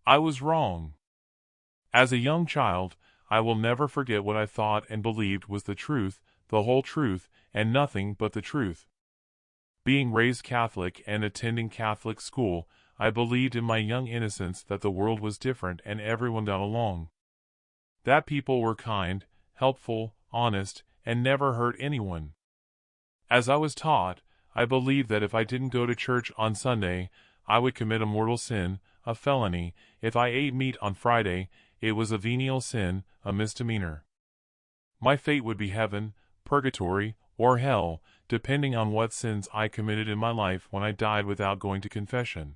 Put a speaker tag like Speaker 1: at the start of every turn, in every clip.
Speaker 1: I was wrong. As a young child, I will never forget what I thought and believed was the truth, the whole truth, and nothing but the truth. Being raised Catholic and attending Catholic school, I believed in my young innocence that the world was different and everyone got along. That people were kind, helpful, honest, and never hurt anyone. As I was taught, I believed that if I didn't go to church on Sunday, I would commit a mortal sin, a felony. If I ate meat on Friday, it was a venial sin, a misdemeanor. My fate would be heaven, purgatory, or hell, depending on what sins I committed in my life when I died without going to confession.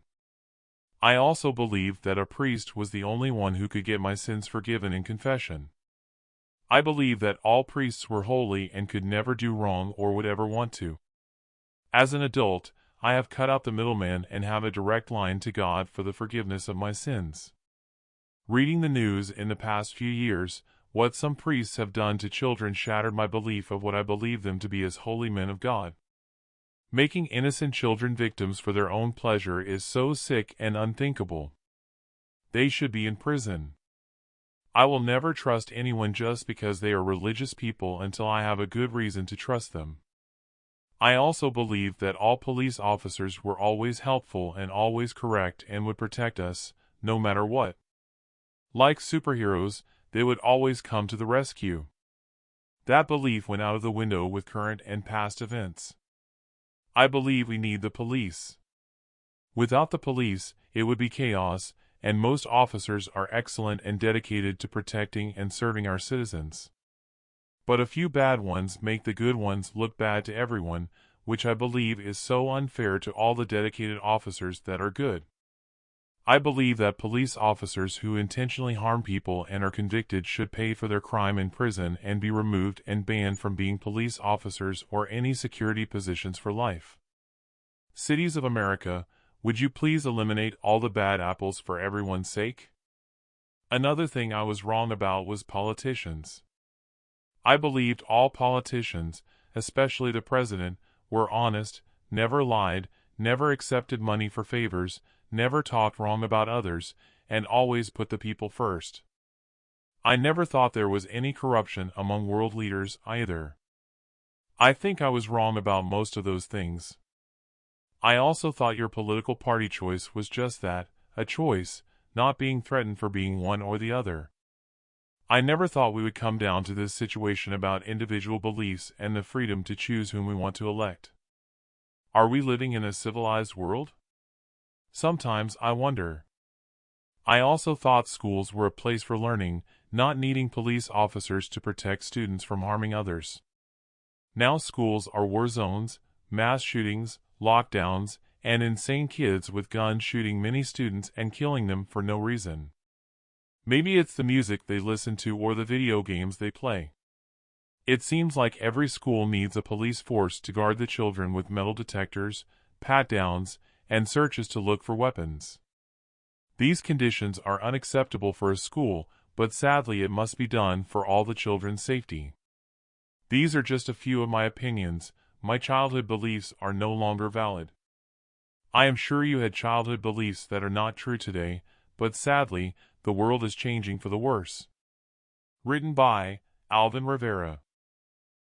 Speaker 1: I also believed that a priest was the only one who could get my sins forgiven in confession. I believed that all priests were holy and could never do wrong or would ever want to. As an adult, I have cut out the middleman and have a direct line to God for the forgiveness of my sins. Reading the news in the past few years, what some priests have done to children shattered my belief of what I believe them to be as holy men of God. Making innocent children victims for their own pleasure is so sick and unthinkable. They should be in prison. I will never trust anyone just because they are religious people until I have a good reason to trust them. I also believe that all police officers were always helpful and always correct and would protect us, no matter what. Like superheroes, they would always come to the rescue. That belief went out of the window with current and past events. I believe we need the police. Without the police, it would be chaos, and most officers are excellent and dedicated to protecting and serving our citizens. But a few bad ones make the good ones look bad to everyone, which I believe is so unfair to all the dedicated officers that are good. I believe that police officers who intentionally harm people and are convicted should pay for their crime in prison and be removed and banned from being police officers or any security positions for life. Cities of America, would you please eliminate all the bad apples for everyone's sake? Another thing I was wrong about was politicians. I believed all politicians, especially the president, were honest, never lied, never accepted money for favors, never talked wrong about others, and always put the people first. I never thought there was any corruption among world leaders either. I think I was wrong about most of those things. I also thought your political party choice was just that, a choice, not being threatened for being one or the other. I never thought we would come down to this situation about individual beliefs and the freedom to choose whom we want to elect. Are we living in a civilized world? Sometimes I wonder. I also thought schools were a place for learning, not needing police officers to protect students from harming others. Now schools are war zones, mass shootings, lockdowns, and insane kids with guns shooting many students and killing them for no reason. Maybe it's the music they listen to or the video games they play. It seems like every school needs a police force to guard the children with metal detectors, pat-downs, and searches to look for weapons. These conditions are unacceptable for a school, but sadly it must be done for all the children's safety. These are just a few of my opinions. My childhood beliefs are no longer valid. I am sure you had childhood beliefs that are not true today, but sadly, the world is changing for the worse. Written by Alvin Rivera.